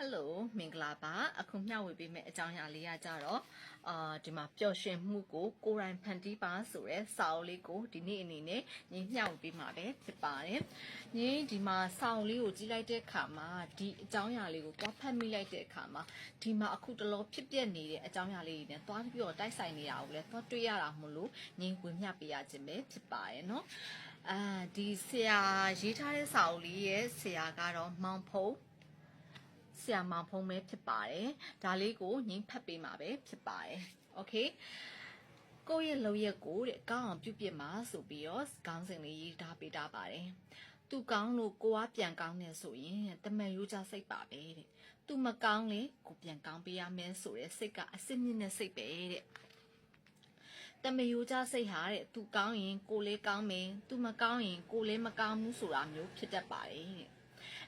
Hello မင်္ဂလာပါအခုမျှဝေပေးမယ့်အကြောင်းအရာလေးကကြတော့ဒီမှာပျော်ရွှင်မှုကိုကိုယ်တိုင်ဖန်တီးပါဆိုတဲ့စာအုပ်လေးကိုဒီနေ့အနေနဲ့ညီမျှဝေပေးမှာပဲဖြစ်ပါတယ်ညီဒီမှာစာအုပ်လေးကိုကြည့်လိုက်တဲ့အခါမှာဒီအကြောင်းအရာလေးကိုတွားဖတ်မိလိုက်တဲ့အခါမှာဒီမှာအခုတလောဖြစ်ပျက်နေတဲ့အကြောင်းအရာလေးတွေနဲ့တွားပြီးတော့တိုက်ဆိုင်နေတာကိုလည်းတွားတွေ့ရတာမလို့ညီဝင်မျှပေးရခြင်းပဲဖြစ်ပါတယ်နော်ဒီဆရာရေးထားတဲ့စာအုပ်လေးရဲ့ဆရာကတော့မောင်ဖုံးဆရာမောင်ဖုံးပဲဖြစ်ပါတယ်ဒါလေးကိုညင်းဖတ်ပေးမှာပဲဖြစ်ပါတယ်โอเคကိုယ့်ရဲ့လုံရက်ကိုတဲ့ကောင်းအောင်ပြုပြင်ပါဆိုပြီးတော့ခေါင်းစဉ်လေးရေးထားပေးတာပါတယ်သူကောင်းလို့ကိုကပြန်ကောင်းနေဆိုရင်တမန်ရိုးကြစိတ်ပါပဲတဲ့သူမကောင်းလေကိုပြန်ကောင်းပေးရမယ်ဆိုတဲ့စိတ်ကအစစ်မြင့်တဲ့စိတ်ပဲတဲ့တမယိုကြစိတ်ဟာတဲ့သူကောင်းရင်ကိုလေးကောင်းမယ်သူမကောင်းရင်ကိုလေးမကောင်းဘူးဆိုတာမျိုးဖြစ်တတ်ပါတယ်တဲ့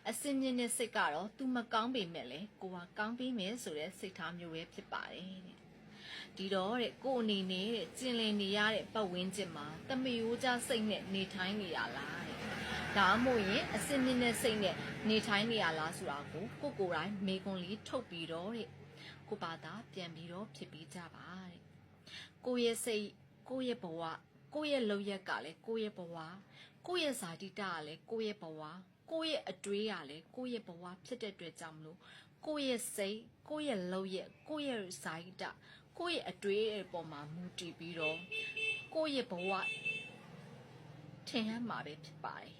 အစင်းမြင့်တဲ့စိတ်ကတော့သူမကောင်းပေမဲ့လေကိုကကောင်းပြီးမယ်ဆိုတဲ့စိတ်ထားမျိုးပဲဖြစ်ပါတယ်တဲ့ဒီတော့တဲ့ကိုအနေနဲ့တဲ့ကျင်လည်နေရတဲ့ပတ်ဝန်းကျင်မှာတမယိုကြစိတ်နဲ့နေထိုင်နေရလားတဲ့ဒါမှမဟုတ်ရင်အစင်းမြင့်တဲ့စိတ်နဲ့နေထိုင်နေရလားဆိုတာကိုကိုယ်တိုင်မေကွန်လေးထုတ်ပြီးတော့တဲ့ကိုဘာသာပြန်ပြီးတော့ဖြစ်ပြီးကြပါတဲ့ကိုယ့်ရဲ့စိတ်ကိုယ့်ရဲ့ဘဝကိုယ့်ရဲ့လုံရက်ကလည်းကိုယ့်ရဲ့ဘဝကိုယ့်ရဲ့ဇာတိတကလည်းကိုယ့်ရဲ့ဘဝကိုယ့်ရဲ့အတွေးကလည်းကိုယ့်ရဲ့ဘဝဖြစ်တဲ့အတွက်ကြောင့်မလို့ကိုယ့်ရဲ့စိတ်ကိုယ့်ရဲ့လုံရက်ကိုယ့်ရဲ့ဇာတိတကိုယ့်ရဲ့အတွေးအပေါ်မှာမူတည်ပြီးတော့ကိုယ့်ရဲ့ဘဝထင်ဟပ်မှာပဲဖြစ်ပါတယ်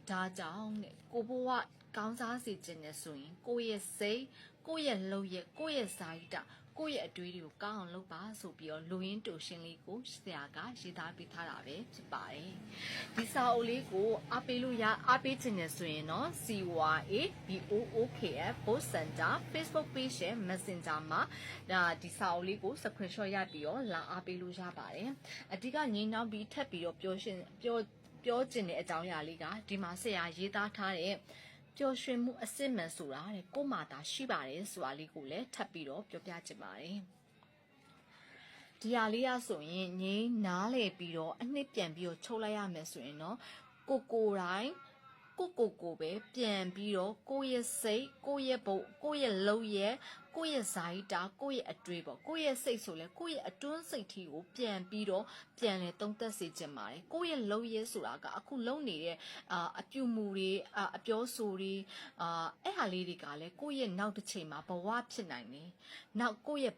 ဒါကြောင့်ကိုဘဝကောင်းစားစေခြင်းနဲ့ဆိုရင်ကိုယ့်ရဲ့စိတ်ကိုယ့်ရဲ့လုံရက်ကိုယ့်ရဲ့ဇာတိတကိုယ့်ရဲ့အတွေးတွေကိုကောင်းအောင်လုပ်ပါဆိုပြီးတော့လူရင်းတူရှင်လေးကိုဆရာကရေးသားပေးထားတာပဲဖြစ်ပါတယ်ဒီစာအုပ်လေးကိုအားပေးလို့အားပေးခြင်းနဲ့ဆိုရင်တော့ CYABOOKF Book Center Facebook page နဲ့ Messenger မှာဒီစာအုပ်လေးကို screenshot ရပြီးတော့လာအားပေးလို့ရပါတယ်အဓိကငင်းနောက်ပြီးထပ်ပြီးတော့ပြောကျင်တဲ့အကြောင်းအရာလေးကဒီမှာဆရာရေးသားထားတဲ့ပျော်ရွှင်မှုအစစ်မှန်ဆိုတာတဲ့ကိုမှသာရှိပါတယ်ဆိုတာလေးကိုလည်းထပ်ပြီးတော့ပြောပြချင်ပါတယ်ဒီဟာလေးရဆိုရင်ငိမ့်နားလေပြီးတော့အနှစ်ပြန်ပြီးတော့ချုပ်လိုက်ရမယ်ဆိုရင်တော့ကိုတိုင်းကိုပဲပြန်ပြီးတော့ကိုယ့်ရဲ့စိတ်ကိုယ့်ရဲ့ဘုတ်ကိုယ့်ရဲ့လုံရဲ့ကိုယ့်ရဲ့ဇာတိတာကိုယ့်ရဲ့အတွေးပေါ့ကိုယ့်ရဲ့စိတ်ဆိုလဲကိုယ့်ရဲ့အတွင်းစိတ်ထီကိုပြန်ပြီးတော့ပြန်လဲသုံးသက်စေချင်ပါတယ်ကိုယ့်ရဲ့လုံရဲ့ဆိုတာကအခုလုံနေတဲ့အပြုမှုတွေအပြောဆိုတွေအဲ့ဟာလေးတွေကလည်းကိုယ့်ရဲ့နောက်တစ်ချိန်မှာဘဝဖြစ်နိုင်တယ်နောက်ကိုယ့်ရဲ့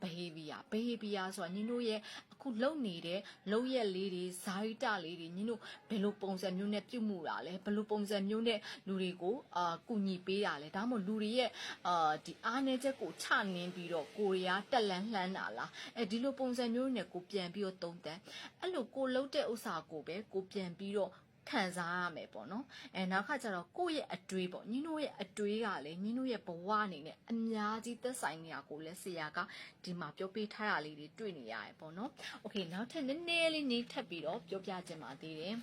behavior ဆိုတာညီတို့ရဲ့အခုလုံနေတဲ့လုံရဲ့လေးတွေဇာတိတာလေးတွေညီတို့ဘယ်လိုပုံစံမျိုးနဲ့ပြုမှုတာလဲဘယ်လိုပုံစံမျိုးနဲ့လူတွေကိုကူညီပေးတာလဲဒါမှမဟုတ်လူတွေရဲ့ဒီအားနည်းချက်ကိုချနင်းပြီးတော့ကိုရီးယားတက်လန်းလှမ်းတာလားဒီလိုပုံစံမျိုးနဲ့ကိုပြန်ပြီးတော့သုံးသပ်အဲ့လိုကိုလှုပ်တဲ့ဥစ္စာကိုပဲကိုပြန်ပြီးတော့ခံစားရမယ်ပေါ့နော်နောက်ခါကျတော့ကိုယ့်ရဲ့အတွေးပေါ့ညီတို့ရဲ့အတွေးကလည်းညီတို့ရဲ့ဘဝအနေနဲ့အများကြီးသက်ဆိုင်နေတာကိုလည်းဆရာကဒီမှာပြောပြထားတာလေးတွေတွေ့နေရတယ်ပေါ့နော်โอเคနောက်ထပ်နည်းနည်းလေးနေထပ်ပြီးတော့ပြောပြချင်ပါသေးတယ်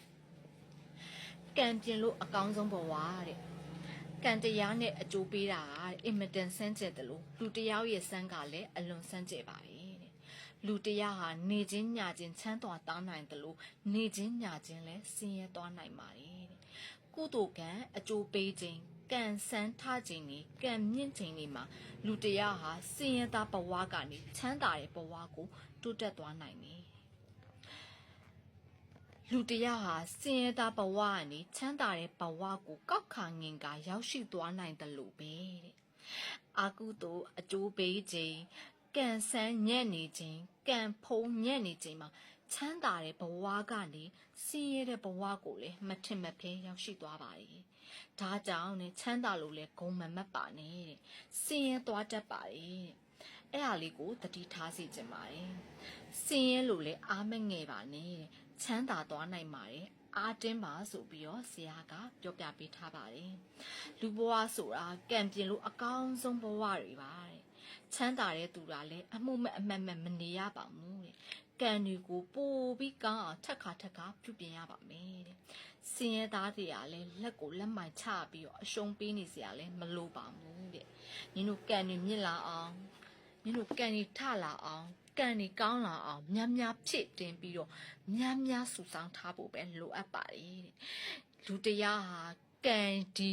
ကံပြင်လို့အကောင်းဆုံးဘဝတဲ့ကံတရားနဲ့အကျိုးပေးတာကအင်မတန်စမ်းကြဲတယ်လို့လူတယောက်ရဲ့စမ်းကလည်းအလွန်စမ်းကြဲပါပဲတဲ့လူတရားဟာနေချင်းညချင်းချမ်းသာတောင်းနိုင်တယ်လို့နေချင်းညချင်းလည်းဆင်းရဲသွားနိုင်ပါတယ်တဲ့ကုသိုလ်ကံအကျိုးပေးခြင်းကံစမ်းထခြင်းနဲ့ကံမြင့်ခြင်းတွေမှာလူတရားဟာဆင်းရဲသားဘဝကနေချမ်းသာတဲ့ဘဝကိုတိုးတက်သွားနိုင်တယ်လူတရားဟာစင်ရတာဘဝကနေချမ်းသာတဲ့ဘဝကိုကောက်ခါငင်ကရောက်ရှိသွားနိုင်တယ်လို့ပဲတဲ့အာကုသို့အကျိုးပေးခြင်းကံဆန်းညံ့နေခြင်းကံဖုံးညံ့နေခြင်းမှာချမ်းသာတဲ့ဘဝကနေစင်ရတဲ့ဘဝကိုလည်းမထင်မဖဲရောက်ရှိသွားပါတယ်ဒါကြောင့်ねချမ်းသာလို့လဲဂုံမမတ်ပါနဲ့တဲ့စင်ရသွားတတ်ပါတယ်အဲ့ဟာလေးကိုတတိထားစီခြင်းပါတယ်စင်ရလို့လဲအားမငယ်ပါနဲ့ချမ်းသာသွားနိုင်ပါတယ်အားတင်းပါဆိုပြီးတော့ဆရာကပြောပြပေးထားပါတယ်လူဘဝဆိုတာကံပြင်လို့အကောင်းဆုံးဘဝတွေပါတဲ့ချမ်းသာတဲ့သူကလည်းအမှုမဲ့အမှတ်မဲ့မနေရပါဘူးတဲ့ကံတွေကိုပိုပြီးကောင်းအောင်ထက်ခါပြုပြင်ရပါမယ်တဲ့စင်ရသားတွေကလည်းလက်ကိုလက်မိုင်ချပြီးတော့အရှုံးပေးနေစရာလည်းမလိုပါဘူးတဲ့ညီတို့ကံတွေမြင့်လာအောင်ညီတို့ကံတွေထလာအောင်ကံတွေကောင်းလာအောင်များဖြည့်တင်ပြီးတော့များစုဆောင်းထားဖို့ပဲလိုအပ်ပါတယ်တဲ့လူတရားဟာ ကန်ဒီ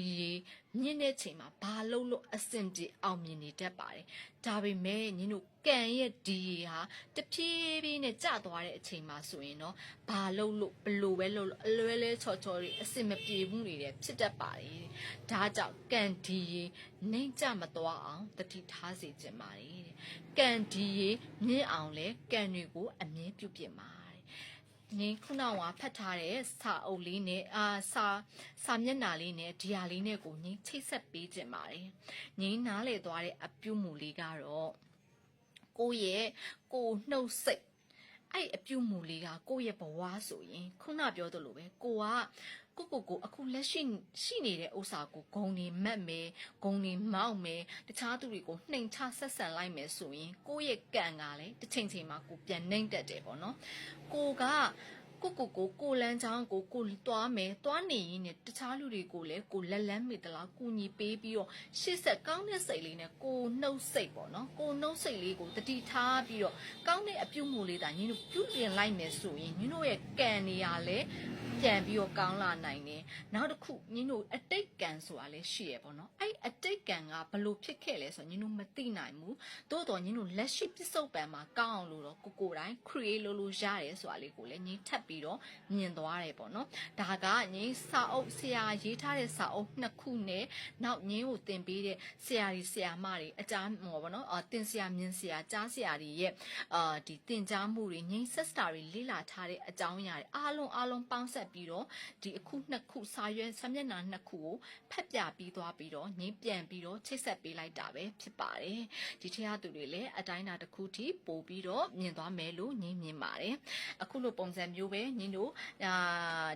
မြင့်တဲ့ချိန်မှာဘာလို့အဆင်ပြေအောင်မြင်နေတတ်ပါတယ်ဒါပေမဲ့ညီတို့ကန်ရဲ့ဒီဟာတဖြည်းဖြည်းနဲ့ကျသွားတဲ့အချိန်မှာဆိုရင်တော့ဘာလို့ဘလို့ပဲလို့အလွဲလဲချော်ချော်တွေအဆင်မပြေမှုတွေဖြစ်တတ်ပါတယ်ဒါကြောင့်ကန်ဒီနှိမ့်ကြမသွားအောင်တတိထားစေချင်ပါတယ်ကန်ဒီမြင့်အောင်လဲကန်တွေကိုအမြဲပြုပြင်ပါနင်းခုနကဖတ်ထားတဲ့စာအုပ်လေးနဲ့စာမျက်နှာလေးနဲ့ဒီဟာလေးနဲ့ကိုညင်းချိတ်ဆက်ပေးခြင်းပါတယ်ညင်းနားလေသွားတဲ့အပြုမူလေးကတော့ကိုယ့်ရဲ့ကိုနှုတ်စိတ်အဲ့အပြုမူလေးကကိုယ့်ရဲ့ဘဝဆိုရင်ခုနပြောသလိုပဲကိုအခုလက်ရှိနေတဲ့ဥစ္စာကိုဂုံနေမက်မယ်ဂုံနေမောက်မယ်တခြားသူတွေကိုနှိမ်ချဆက်ဆံလိုက်မယ်ဆိုရင်ကိုယ့်ရဲ့ကံကလည်းတစ်ချိန်ချိန်မှာကိုပြန်နှိမ့်တတ်တယ်ပေါ့နော်ကိုလန်းချောင်းကိုသွားမယ်သွားနေရင်တခြားလူတွေကိုလည်းကိုလက်လန်းမိသလားကူညီပေးပြီးတော့ရှေ့ဆက်ကောင်းတဲ့စိတ်လေးနဲ့ကိုနှုတ်စိတ်ပေါ့နော်ကိုနှုတ်စိတ်လေးကိုတတိထားပြီးတော့ကောင်းတဲ့အပြုမှုလေးဒါညီတို့ပြုပြင်လိုက်မယ်ဆိုရင်ညီတို့ရဲ့ကံနေရလဲပြန်ပြီးတော့ကောင်းလာနိုင်တယ်နောက်တစ်ခုညီတို့အတိတ်ကံဆိုတာလည်းရှိရပေါ့နော်အဲ့အတိတ်ကံကဘလို့ဖြစ်ခဲ့လဲဆိုညီတို့မသိနိုင်ဘူးသို့တော်ညီတို့လက်ရှိပြစ္ဆုတ်ပံမှာကောင်းအောင်လို့တော့ကိုယ်တိုင်း create လုပ်ရတယ်ဆိုတာလေးကိုလည်းညီထပ်ပြီးတော့မြင်သွားတယ်ပေါ့နော်ဒါကညီစာအုပ်ဆရာရေးထားတဲ့စာအုပ်နှစ်ခုနဲ့နောက်ညီကိုသင်ပေးတဲ့ဆရာကြီးဆရာမတွေအကြမ်းမော်ပေါ့နော်သင်ဆရာမြင်ဆရာကြားဆရာတွေရဲ့ဒီသင်ကြားမှုတွေညီဆက်စတာတွေလေ့လာထားတဲ့အကြောင်းအရာတွေအားလုံးပေါင်းဆက်ပြီးတော့ဒီအခုနှစ်ခုစာမျက်နှာနှစ်ခုကိုဖတ်ပြပြီးသွားပြီးတော့ညီပြန်ပြီးတော့ချိတ်ဆက်ပေးလိုက်တာပဲဖြစ်ပါတယ်ဒီထက်သူတွေလည်းအတိုင်းအတာတစ်ခုထိပို့ပြီးတော့မြင်သွားမယ်လို့ညီမြင်ပါတယ်အခုလိုပုံစံမျိုးပဲညီတို့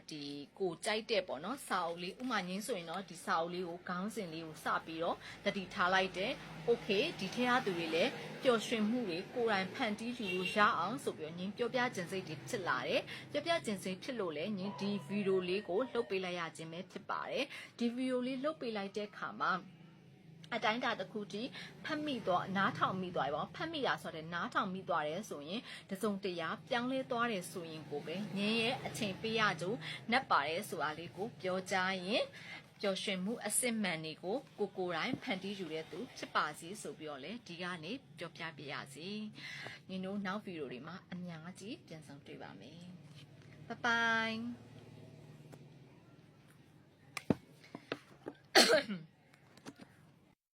ဒီကိုကြိုက်တဲ့ပေါ့နော်စာအုပ်လေးဥမာငင်းဆိုရင်တော့ဒီစာအုပ်လေးကိုခေါင်းစဉ်လေးကိုစပြီးတော့တတိထားလိုက်တယ်โอเคဒီထက်သူတွေလည်းပျော်ရွှင်မှုတွေကိုယ်တိုင်ဖန်တီးယူလို့ရအောင်ဆိုပြီးတော့ငင်းပြောပြခြင်းစိတ်တွေဖြစ်လာတယ်ပြောပြခြင်းစိတ်ဖြစ်လို့လည်းငင်းဒီဗီဒီယိုလေးကိုလှုပ်ပေးလိုက်ရခြင်းပဲဖြစ်ပါတယ်ဒီဗီဒီယိုလေးလှုပ်ပေးလိုက်တဲ့အခါမှာအတိုင်းတာတစ်ခုတည်းဖတ်မိတော့နားထောင်မိသွားပြီပေါ့ဖတ်မိတာဆိုတဲ့နားထောင်မိသွားတယ်ဆိုရင်တစုံတရာပြောင်းလဲသွားတယ်ဆိုရင်ကိုပဲငင်းရဲ့အချိန်ပေးရကြနှက်ပါတယ်ဆိုတာလေးကိုပြောကြရင်ပျော်ရွှင်မှုအစစ်မှန်တွေကိုကိုယ်တိုင်းဖန်တီးယူတဲ့သူဖြစ်ပါစေဆိုပြီးတော့လေဒီကနေပြောပြပြရစီညီတို့နောက်ဗီဒီယိုတွေမှာအများကြီးပြန်ဆောင်တွေ့ပါမယ်ဘိုင်ဘိုင်